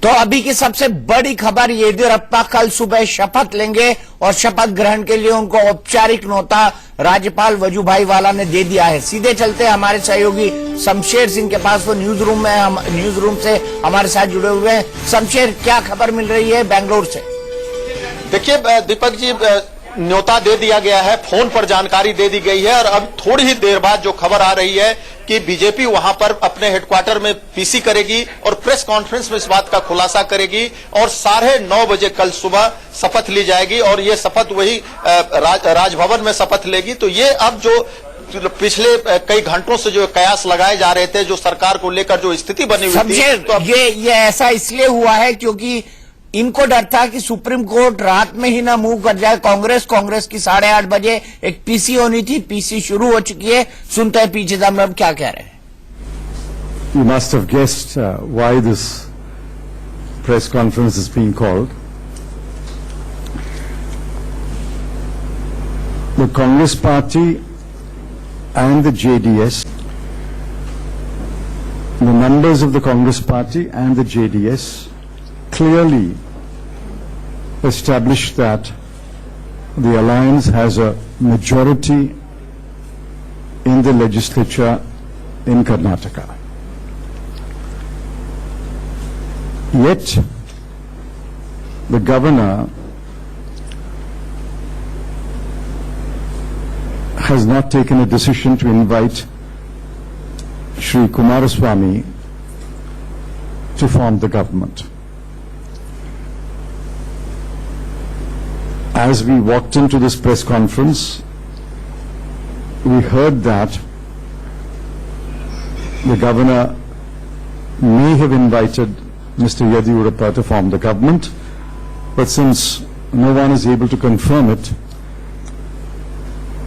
तो अभी की सबसे बड़ी खबर, येदियुरप्पा कल सुबह शपथ लेंगे और शपथ ग्रहण के लिए उनको औपचारिक न्योता राज्यपाल वजुभाई वाला ने दे दिया है। सीधे चलते हमारे सहयोगी शमशेर सिंह के पास, वो न्यूज रूम से हमारे साथ जुड़े हुए हैं। शमशेर, क्या खबर मिल रही है बेंगलोर से? देखिए दीपक जी, न्योता दे दिया गया है, फोन पर जानकारी दे दी गई है और अब थोड़ी ही देर बाद जो खबर आ रही है कि बीजेपी वहां पर अपने हेडक्वार्टर में पीसी करेगी और प्रेस कॉन्फ्रेंस में इस बात का खुलासा करेगी और 9:30 बजे कल सुबह शपथ ली जाएगी और ये शपथ वही राजभवन में शपथ लेगी। तो ये अब जो पिछले कई घंटों से जो कयास लगाए जा रहे थे, जो सरकार को लेकर जो स्थिति बनी हुई थी, तो ये ऐसा इसलिए हुआ है क्योंकि इनको डर था कि सुप्रीम कोर्ट रात में ही ना मूव कर जाए। कांग्रेस की 8:30 बजे एक पीसी होनी थी, पीसी शुरू हो चुकी है। सुनते हैं पीछे हम क्या कह रहे हैं। You must have guessed why this press conference is being called. The Congress Party and the JDS, the members of the Congress Party and the JDS clearly established that the alliance has a majority in the legislature in Karnataka. Yet, the governor has not taken a decision to invite Shri Kumaraswamy to form the government. As we walked into this press conference, we heard that the governor may have invited Mr. Yediyurappa to form the government, but since no one is able to confirm it,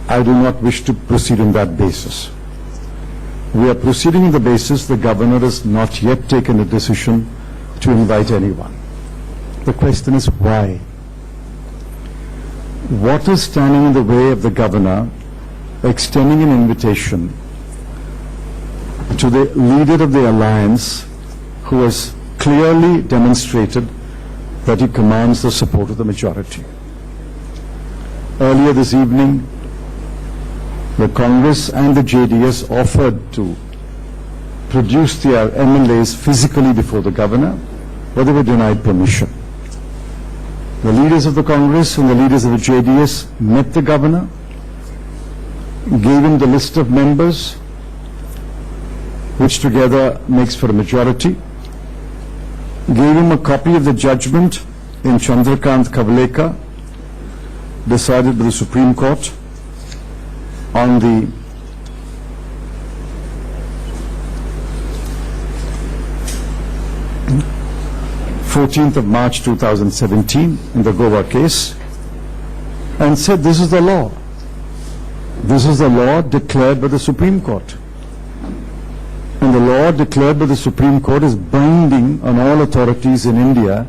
I do not wish to proceed on that basis. We are proceeding on the basis the governor has not yet taken a decision to invite anyone. The question is why? What is standing in the way of the governor extending an invitation to the leader of the alliance, who has clearly demonstrated that he commands the support of the majority? Earlier this evening, the Congress and the JDS offered to produce their MLAs physically before the governor, but they were denied permission. The leaders of the Congress and the leaders of the JDS met the governor, gave him the list of members, which together makes for a majority, gave him a copy of the judgment in Chandrakant Kavalekar, decided by the Supreme Court on the 14th of March 2017 in the Goa case, and said this is the law. This is the law declared by the Supreme Court. And the law declared by the Supreme Court is binding on all authorities in India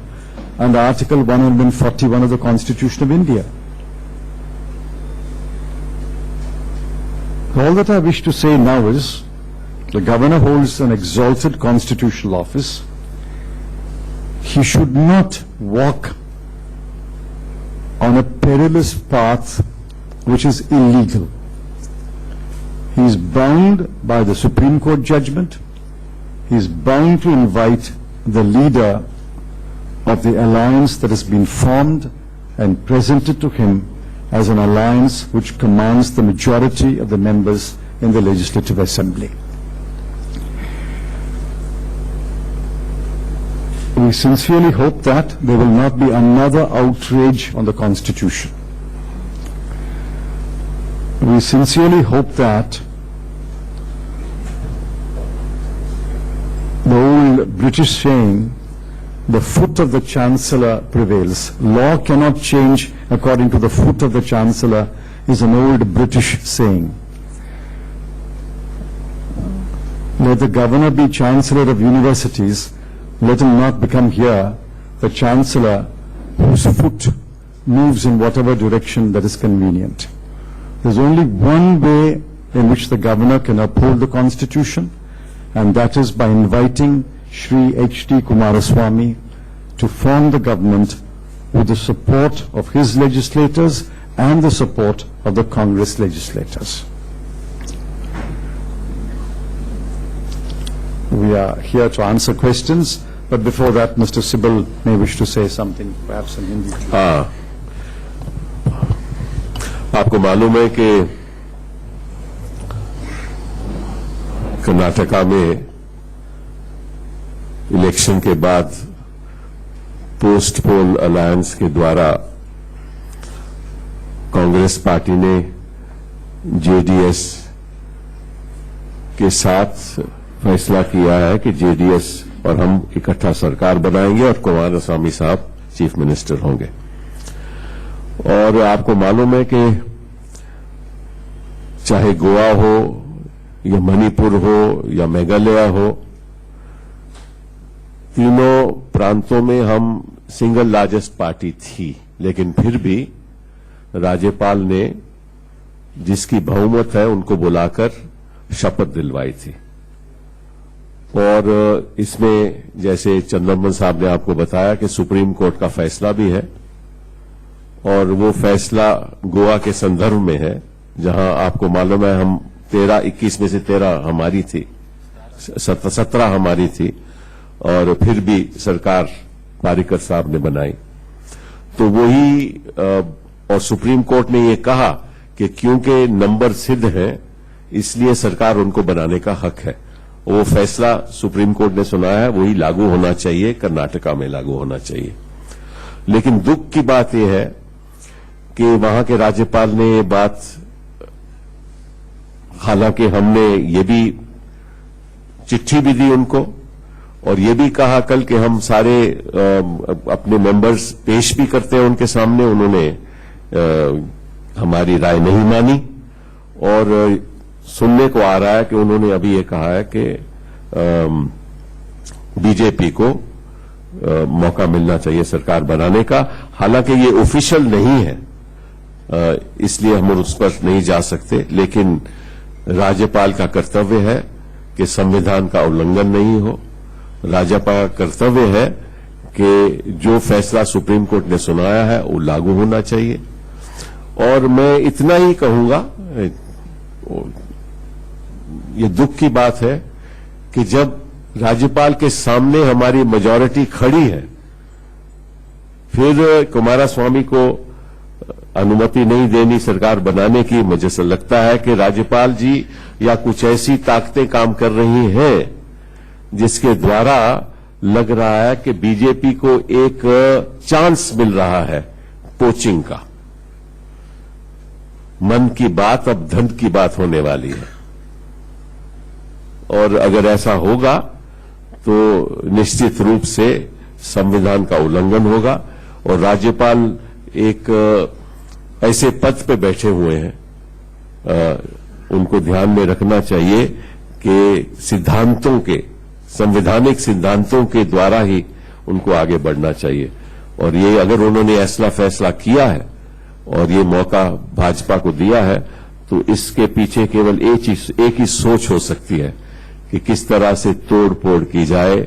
under Article 141 of the Constitution of India. All that I wish to say now is the governor holds an exalted constitutional office. He should not walk on a perilous path which is illegal. He is bound by the Supreme Court judgment. He is bound to invite the leader of the alliance that has been formed and presented to him as an alliance which commands the majority of the members in the Legislative Assembly. We sincerely hope that there will not be another outrage on the Constitution. We sincerely hope that the old British saying, the foot of the Chancellor prevails. Law cannot change according to the foot of the Chancellor is an old British saying. Let the governor be Chancellor of universities. Let him not become here the Chancellor whose foot moves in whatever direction that is convenient. There's only one way in which the governor can uphold the Constitution, and that is by inviting Shri H.D. Kumaraswamy to form the government with the support of his legislators and the support of the Congress legislators. We are here to answer questions, but before that, Mr. Sibal may wish to say something, perhaps in Hindi. हाँ, आपको मालूम है कि कर्नाटका में election के बाद post poll alliance के द्वारा कांग्रेस पार्टी ने जेडीएस के साथ फैसला किया है कि जेडीएस और हम इकट्ठा सरकार बनाएंगे और कुमारस्वामी साहब चीफ मिनिस्टर होंगे। और आपको मालूम है कि चाहे गोवा हो या मणिपुर हो या मेघालय हो, तीनों प्रांतों में हम सिंगल लार्जेस्ट पार्टी थी, लेकिन फिर भी राज्यपाल ने जिसकी बहुमत है उनको बुलाकर शपथ दिलवाई थी। और इसमें जैसे चंद्रमन साहब ने आपको बताया कि सुप्रीम कोर्ट का फैसला भी है, और वो फैसला गोवा के संदर्भ में है, जहां आपको मालूम है हम 21 में से 13 हमारी थी, 17 हमारी थी, और फिर भी सरकार पारीकर साहब ने बनाई। तो वही और सुप्रीम कोर्ट ने ये कहा कि क्योंकि नंबर सिद्ध है इसलिए सरकार उनको बनाने का हक है। वो फैसला सुप्रीम कोर्ट ने सुनाया है, वही लागू होना चाहिए, कर्नाटका में लागू होना चाहिए। लेकिन दुख की बात यह है कि वहां के राज्यपाल ने ये बात, हालांकि हमने ये भी चिट्ठी भी दी उनको और ये भी कहा कल कि हम सारे अपने मेंबर्स पेश भी करते हैं उनके सामने, उन्होंने हमारी राय नहीं मानी। और सुनने को आ रहा है कि उन्होंने अभी ये कहा है कि बीजेपी को मौका मिलना चाहिए सरकार बनाने का। हालांकि ये ऑफिशियल नहीं है, इसलिए हम उस पर नहीं जा सकते, लेकिन राज्यपाल का कर्तव्य है कि संविधान का उल्लंघन नहीं हो। राज्यपाल का कर्तव्य है कि जो फैसला सुप्रीम कोर्ट ने सुनाया है वो लागू होना चाहिए। और मैं इतना ही कहूंगा, ये दुख की बात है कि जब राज्यपाल के सामने हमारी मेजॉरिटी खड़ी है, फिर कुमारस्वामी को अनुमति नहीं देनी सरकार बनाने की। मुझे ऐसा लगता है कि राज्यपाल जी या कुछ ऐसी ताकतें काम कर रही हैं जिसके द्वारा लग रहा है कि बीजेपी को एक चांस मिल रहा है पोचिंग का। मन की बात अब धन की बात होने वाली है, और अगर ऐसा होगा तो निश्चित रूप से संविधान का उल्लंघन होगा। और राज्यपाल एक ऐसे पद पे बैठे हुए हैं, उनको ध्यान में रखना चाहिए कि सिद्धांतों के, संवैधानिक सिद्धांतों के द्वारा ही उनको आगे बढ़ना चाहिए। और ये अगर उन्होंने ऐसा फैसला किया है और ये मौका भाजपा को दिया है, तो इसके पीछे केवल एक ही सोच हो सकती है कि किस तरह से तोड़ फोड़ की जाए,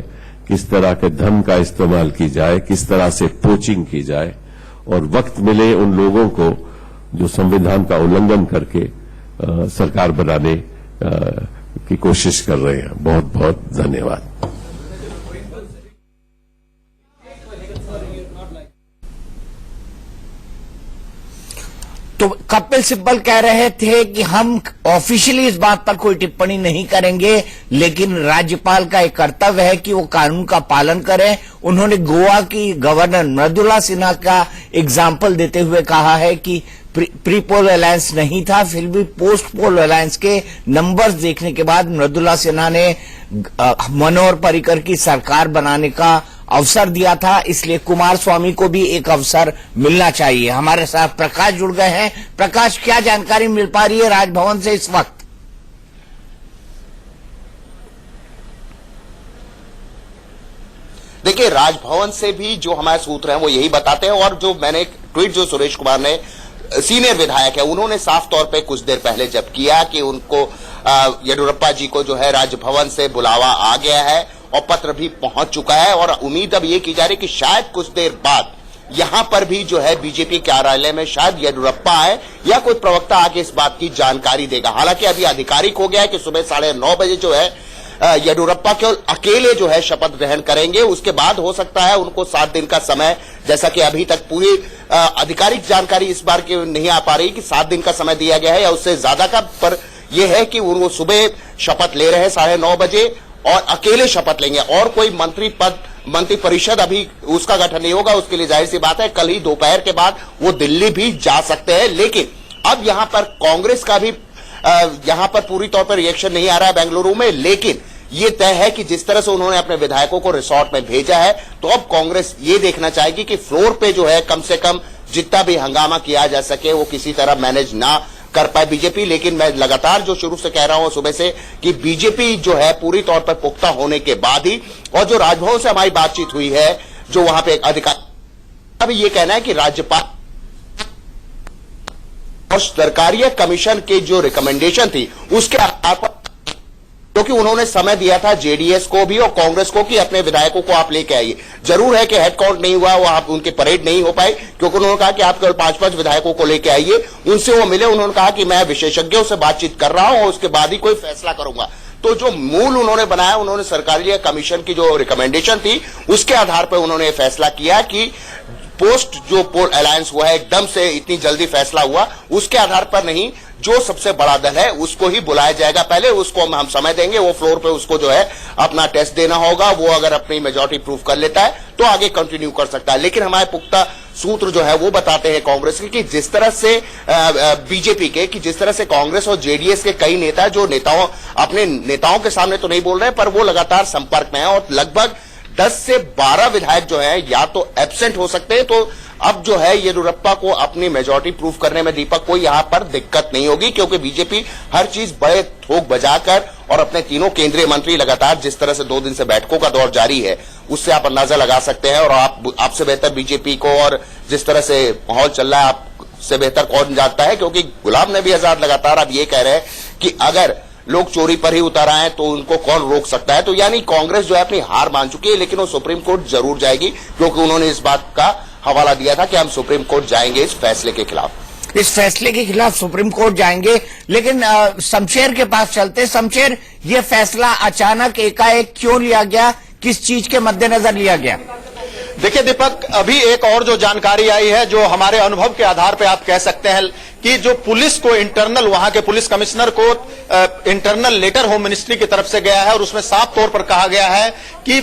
किस तरह के धन का इस्तेमाल की जाए, किस तरह से पोचिंग की जाए, और वक्त मिले उन लोगों को जो संविधान का उल्लंघन करके सरकार बनाने की कोशिश कर रहे हैं। बहुत बहुत धन्यवाद। तो कपिल सिब्बल कह रहे थे कि हम ऑफिशियली इस बात पर कोई टिप्पणी नहीं करेंगे, लेकिन राज्यपाल का एक कर्तव्य है कि वो कानून का पालन करें। उन्होंने गोवा की गवर्नर मृदुला सिन्हा का एग्जाम्पल देते हुए कहा है कि प्री पोल अलायंस नहीं था, फिर भी पोस्ट पोल अलायंस के नंबर्स देखने के बाद मृदुला सिन्हा ने मनोहर पर्रिकर की सरकार बनाने का अवसर दिया था, इसलिए कुमारस्वामी को भी एक अवसर मिलना चाहिए। हमारे साथ प्रकाश जुड़ गए हैं। प्रकाश, क्या जानकारी मिल पा रही है राजभवन से इस वक्त? देखिए, राजभवन से भी जो हमारे सूत्र हैं वो यही बताते हैं, और जो मैंने एक ट्वीट जो सुरेश कुमार ने, सीनियर विधायक है, उन्होंने साफ तौर पे कुछ देर पहले जब किया कि उनको येडियुरप्पा जी को जो है राजभवन से बुलावा आ गया है और पत्र भी पहुंच चुका है और उम्मीद अब ये की जा रही कि शायद कुछ देर बाद यहां पर भी जो है बीजेपी कार्यालय में शायद येदियुरप्पा आए या कोई प्रवक्ता आके इस बात की जानकारी देगा। हालांकि अभी आधिकारिक हो गया है कि सुबह 9:30 बजे जो है येदियुरप्पा केवल अकेले जो है शपथ ग्रहण करेंगे। उसके बाद हो सकता है उनको 7 दिन का समय, जैसा कि अभी तक पूरी आधिकारिक जानकारी इस बार की नहीं आ पा रही कि 7 दिन का समय दिया गया है या उससे ज्यादा का, पर यह है कि वो सुबह शपथ ले रहे हैं 9:30 बजे और अकेले शपथ लेंगे और कोई मंत्री परिषद अभी उसका गठन नहीं होगा। उसके लिए जाहिर सी बात है कल ही दोपहर के बाद वो दिल्ली भी जा सकते हैं। लेकिन अब यहां पर कांग्रेस का भी यहां पर पूरी तौर पर रिएक्शन नहीं आ रहा है बेंगलुरु में, लेकिन ये तय है कि जिस तरह से उन्होंने अपने विधायकों को रिसोर्ट में भेजा है तो अब कांग्रेस ये देखना चाहेगी कि फ्लोर पे जो है कम से कम जितना भी हंगामा किया जा सके वो किसी तरह मैनेज ना कर पाए बीजेपी। लेकिन मैं लगातार जो शुरू से कह रहा हूं सुबह से कि बीजेपी जो है पूरी तौर पर पुख्ता होने के बाद ही, और जो राजभवन से हमारी बातचीत हुई है जो वहां पे अधिकारी, अभी ये कहना है कि राज्यपाल और सरकारी कमीशन की जो रिकमेंडेशन थी उसके आधार पर, क्योंकि उन्होंने समय दिया था जेडीएस को भी और कांग्रेस को कि अपने विधायकों को आप लेके आइए। जरूर है कि हेड काउंट नहीं हुआ, वो आप उनके परेड नहीं हो पाई, क्योंकि उन्होंने कहा कि आप केवल 5-5 विधायकों को लेके आइए। उनसे वो मिले, उन्होंने कहा कि मैं विशेषज्ञों से बातचीत कर रहा हूं और उसके बाद ही कोई फैसला करूंगा। तो जो मूल उन्होंने बनाया, उन्होंने सरकारी कमीशन की जो रिकमेंडेशन थी उसके आधार पर उन्होंने फैसला किया कि जो पोल अलायंस हुआ है एकदम से इतनी जल्दी फैसला हुआ, उसके आधार पर नहीं, जो सबसे बड़ा दल है उसको ही बुलाया जाएगा। पहले उसको हम समय देंगे, वो फ्लोर पे उसको जो है अपना टेस्ट देना होगा। वो अगर अपनी मेजॉरिटी प्रूव कर लेता है तो आगे कंटिन्यू कर सकता है। लेकिन हमारे पुख्ता सूत्र जो है वो बताते हैं कांग्रेस के कि जिस तरह से बीजेपी के, कि जिस तरह से कांग्रेस और जेडीएस के कई नेता जो अपने नेताओं के सामने तो नहीं बोल रहे पर वो लगातार संपर्क में है और लगभग 10 से 12 विधायक जो है या तो एब्सेंट हो सकते हैं। तो अब जो है येदियुरप्पा को अपनी मेजॉरिटी प्रूव करने में दीपक कोई यहां पर दिक्कत नहीं होगी, क्योंकि बीजेपी हर चीज बड़े थोक बजाकर और अपने तीनों केंद्रीय मंत्री लगातार जिस तरह से 2 दिन से बैठकों का दौर जारी है उससे आप अंदाजा लगा सकते हैं। और आपसे बेहतर बीजेपी को और जिस तरह से माहौल चल रहा है आपसे बेहतर कौन जानता है, क्योंकि गुलाम नबी आजाद लगातार अब ये कह रहे हैं कि अगर लोग चोरी पर ही उतर आए तो उनको कौन रोक सकता है। तो यानी कांग्रेस जो है अपनी हार मान चुकी है, लेकिन वो सुप्रीम कोर्ट जरूर जाएगी, क्योंकि उन्होंने इस बात का हवाला दिया था कि हम सुप्रीम कोर्ट जाएंगे इस फैसले के खिलाफ। इस फैसले के खिलाफ सुप्रीम कोर्ट जाएंगे। लेकिन शमशेर के पास चलते। शमशेर, ये फैसला अचानक एकाएक क्यों लिया गया, किस चीज के मद्देनजर लिया गया? देखिए दीपक, अभी एक और जो जानकारी आई है, जो हमारे अनुभव के आधार पे आप कह सकते हैं कि जो पुलिस को इंटरनल, वहां के पुलिस कमिश्नर को इंटरनल लेटर होम मिनिस्ट्री की तरफ से गया है और उसमें साफ तौर पर कहा गया है कि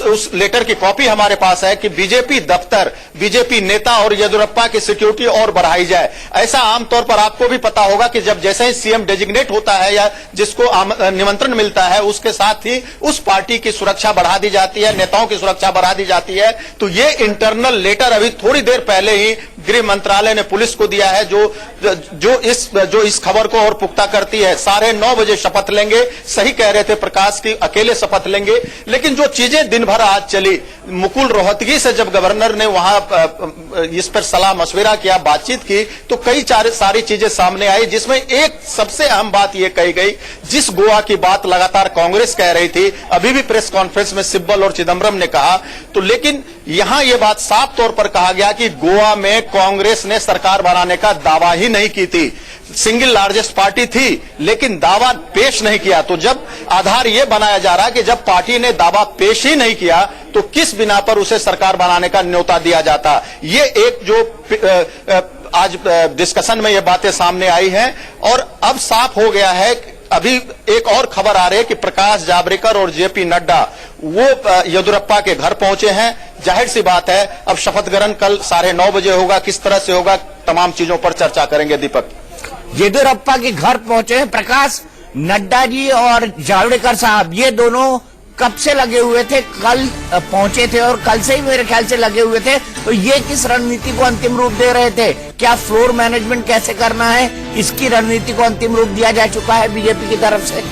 उस लेटर की कॉपी हमारे पास है कि बीजेपी दफ्तर, बीजेपी नेता और येदियुरप्पा की सिक्योरिटी और बढ़ाई जाए। ऐसा आमतौर पर आपको भी पता होगा कि जब जैसे ही सीएम डेजिग्नेट होता है या जिसको निमंत्रण मिलता है उसके साथ ही उस पार्टी की सुरक्षा बढ़ा दी जाती है, नेताओं की सुरक्षा बढ़ा दी जाती है। तो ये इंटरनल लेटर अभी थोड़ी देर पहले ही गृह मंत्रालय ने पुलिस को दिया है, जो इस खबर को और पुख्ता करती है। 9:30 बजे शपथ लेंगे, सही कह रहे थे प्रकाश की, अकेले शपथ लेंगे। लेकिन जो चीजें दिन भर आज चली, मुकुल रोहतगी से जब गवर्नर ने वहां इस पर सलाह मशविरा किया, बातचीत की, तो कई सारी चीजें सामने आई, जिसमें एक सबसे अहम बात यह कही गई, जिस गोवा की बात लगातार कांग्रेस कह रही थी, अभी भी प्रेस कॉन्फ्रेंस में सिब्बल और चिदम्बरम ने कहा, तो लेकिन यहां यह बात साफ तौर पर कहा गया कि गोवा में कांग्रेस ने सरकार बनाने का दावा ही नहीं की थी। सिंगल लार्जेस्ट पार्टी थी लेकिन दावा पेश नहीं किया। तो जब आधार यह बनाया जा रहा है कि जब पार्टी ने दावा पेश ही नहीं किया तो किस बिना पर उसे सरकार बनाने का न्योता दिया जाता, ये एक जो आज डिस्कशन में ये बातें सामने आई हैं। और अब साफ हो गया है, अभी एक और खबर आ रही है कि प्रकाश जावड़ेकर और जेपी नड्डा वो येदियुरप्पा के घर पहुंचे हैं। जाहिर सी बात है अब शपथ ग्रहण कल 9:30 बजे होगा, किस तरह से होगा, तमाम चीजों पर चर्चा करेंगे। दीपक, येदियुरप्पा के घर पहुंचे हैं प्रकाश। नड्डा जी और जावड़ेकर साहब ये दोनों कब से लगे हुए थे? कल पहुंचे थे और कल से ही मेरे ख्याल से लगे हुए थे। तो ये किस रणनीति को अंतिम रूप दे रहे थे? क्या फ्लोर मैनेजमेंट कैसे करना है, इसकी रणनीति को अंतिम रूप दिया जा चुका है बीजेपी की तरफ से?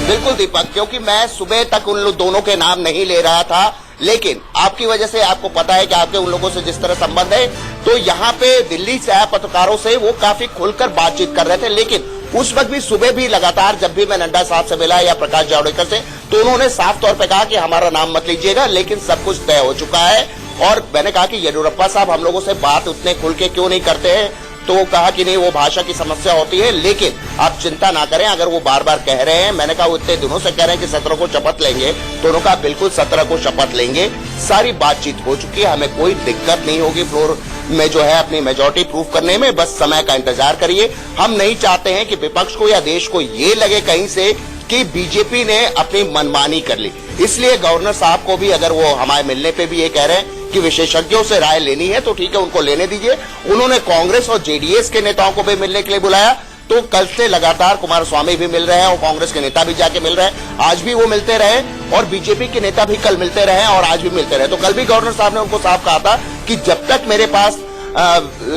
बिल्कुल दीपक, क्योंकि मैं सुबह तक उन दोनों के नाम नहीं ले रहा था, लेकिन आपकी वजह से आपको पता है कि आपके उन लोगों से जिस तरह संबंध है, तो यहाँ पे दिल्ली से आए पत्रकारों से वो काफी खुलकर बातचीत कर रहे थे। लेकिन उस वक्त भी सुबह भी लगातार जब भी मैं नड्डा साहब से मिला या प्रकाश जावड़ेकर से, तो उन्होंने साफ तौर पे कहा कि हमारा नाम मत लीजिएगा, लेकिन सब कुछ तय हो चुका है। और मैंने कहा कि येडियुरप्पा साहब हम लोगों से बात उतने खुल के क्यों नहीं करते हैं, तो वो कहा कि नहीं वो भाषा की समस्या होती है, लेकिन आप चिंता ना करें, अगर वो बार बार कह रहे हैं, मैंने कहा वो इतने दिनों से कह रहे हैं कि 17 को शपथ लेंगे, तो उन्होंने कहा बिल्कुल 17 को शपथ लेंगे, सारी बातचीत हो चुकी है, हमें कोई दिक्कत नहीं होगी फ्लोर में जो है अपनी मेजोरिटी प्रूव करने में, बस समय का इंतजार करिए। हम नहीं चाहते हैं कि विपक्ष को या देश को ये लगे कहीं से कि बीजेपी ने अपनी मनमानी कर ली, इसलिए गवर्नर साहब को भी अगर वो हमारे मिलने पे भी ये कह रहे हैं कि विशेषज्ञों से राय लेनी है तो ठीक है, उनको लेने दीजिए। उन्होंने कांग्रेस और जेडीएस के नेताओं को भी मिलने के लिए बुलाया, तो कल से लगातार कुमारस्वामी भी मिल रहे हैं और कांग्रेस के नेता भी जाके मिल रहे हैं, आज भी वो मिलते रहे और बीजेपी के नेता भी कल मिलते रहे और आज भी मिलते रहे। तो कल भी गवर्नर साहब ने उनको साफ कहा था कि जब तक मेरे पास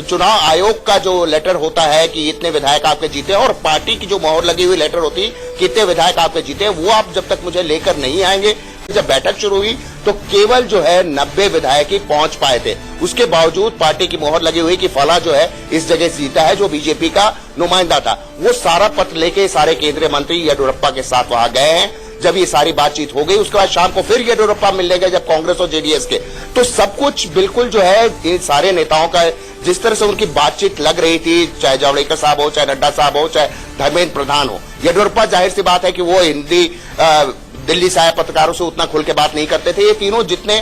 चुनाव आयोग का जो लेटर होता है कि इतने विधायक आपके जीते और पार्टी की जो मोहर लगी हुई लेटर होती है कि इतने विधायक आपके जीते, वो आप जब तक मुझे लेकर नहीं आएंगे। जब बैठक शुरू हुई तो केवल जो है 90 विधायक ही पहुंच पाए थे, उसके बावजूद पार्टी की मोहर लगी हुई कि फला जो है इस जगह जीता है जो बीजेपी का नुमाइंदा था। वो सारा पत्र लेके सारे केंद्रीय मंत्री येडियुरप्पा के साथ वहां गए हैं। जब ये सारी बातचीत हो गई उसके बाद शाम को फिर येडियुरप्पा मिलने गए जब कांग्रेस और जेडीएस के, तो सब कुछ बिल्कुल जो है इन सारे नेताओं का जिस तरह से उनकी बातचीत लग रही थी, चाहे जावड़ेकर साहब हो, चाहे नड्डा साहब हो, चाहे धर्मेंद्र प्रधान हो, येडियुरप्पा जाहिर सी बात है कि वो हिंदी दिल्ली से आए पत्रकारों से उतना खुल के बात नहीं करते थे। ये तीनों जितने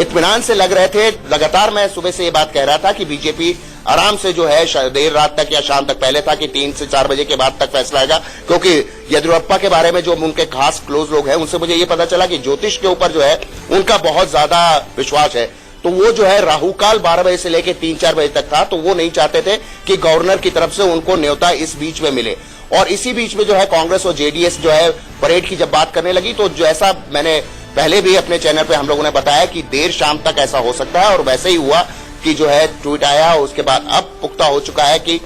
इत्मीनान से लग रहे थे, लगातार मैं सुबह से ये बात कह रहा था कि बीजेपी आराम से जो है देर रात तक या शाम तक, पहले था कि 3 से 4 बजे के बाद तक फैसला आएगा, क्योंकि येडियुरप्पा के बारे में जो उनके खास क्लोज लोग हैं उनसे मुझे ये पता चला कि ज्योतिष के ऊपर जो है उनका बहुत ज्यादा विश्वास है। तो वो जो है राहुकाल 12 बजे से लेकर 3-4 बजे तक था, तो वो नहीं चाहते थे कि गवर्नर की तरफ से उनको न्योता इस बीच में मिले। और इसी बीच में जो है कांग्रेस और जेडीएस जो है परेड की जब बात करने लगी, तो जैसा मैंने पहले भी अपने चैनल पे हम लोगों ने बताया कि देर शाम तक ऐसा हो सकता है, और वैसे ही हुआ कि जो है ट्वीट आया, उसके बाद अब पुख्ता हो चुका है कि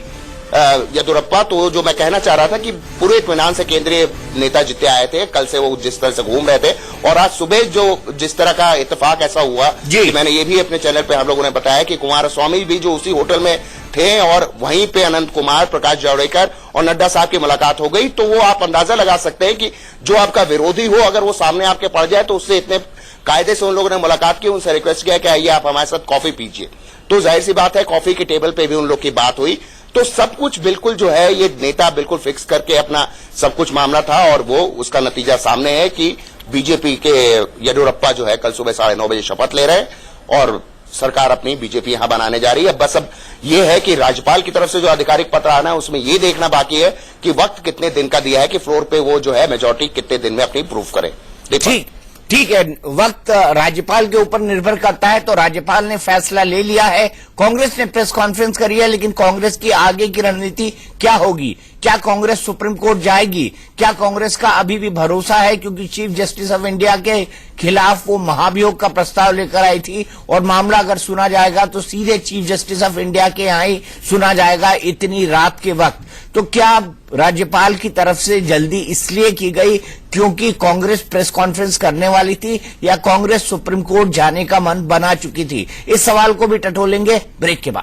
येडियुरप्पा, तो जो मैं कहना चाह रहा था कि पूरे इत्मीनान से केंद्रीय नेता जितने आए थे, कल से वो जिस तरह से घूम रहे थे, और आज सुबह जो जिस तरह का इत्तेफाक ऐसा हुआ कि मैंने ये भी अपने चैनल पे हम लोगों ने बताया कि कुमारस्वामी भी जो उसी होटल में थे और वहीं पे अनंत कुमार, प्रकाश जावड़ेकर और नड्डा साहब की मुलाकात हो गई। तो वो आप अंदाजा लगा सकते हैं कि जो आपका विरोधी हो, अगर वो सामने आपके पड़ जाए, तो उससे इतने कायदे से उन लोगों ने मुलाकात की, उनसे रिक्वेस्ट किया कि आइए आप हमारे साथ कॉफी पीजिए। तो जाहिर सी बात है कॉफी के टेबल पे भी उन लोग की बात हुई। तो सब कुछ बिल्कुल जो है ये नेता बिल्कुल फिक्स करके अपना सब कुछ मामला था, और वो उसका नतीजा सामने है कि बीजेपी के येडियुरप्पा जो है कल सुबह 9:30 बजे शपथ ले रहे हैं और सरकार अपनी बीजेपी यहां बनाने जा रही है। बस अब ये है कि राज्यपाल की तरफ से जो आधिकारिक पत्र आना है उसमें ये देखना बाकी है कि वक्त कितने दिन का दिया है कि फ्लोर पे वो जो है मेजोरिटी कितने दिन में अपनी प्रूफ करे। ठीक है, वक्त राज्यपाल के ऊपर निर्भर करता है। तो राज्यपाल ने फैसला ले लिया है, कांग्रेस ने प्रेस कॉन्फ्रेंस करी है, लेकिन कांग्रेस की आगे की रणनीति क्या होगी? क्या कांग्रेस सुप्रीम कोर्ट जाएगी? क्या कांग्रेस का अभी भी भरोसा है? क्योंकि चीफ जस्टिस ऑफ इंडिया के खिलाफ वो महाभियोग का प्रस्ताव लेकर आई थी, और मामला अगर सुना जाएगा तो सीधे चीफ जस्टिस ऑफ इंडिया के यहां ही सुना जाएगा इतनी रात के वक्त। तो क्या राज्यपाल की तरफ से जल्दी इसलिए की गई क्योंकि कांग्रेस प्रेस कॉन्फ्रेंस करने वाली थी, या कांग्रेस सुप्रीम कोर्ट जाने का मन बना चुकी थी? इस सवाल को भी टटोलेंगे ब्रेक के बाद।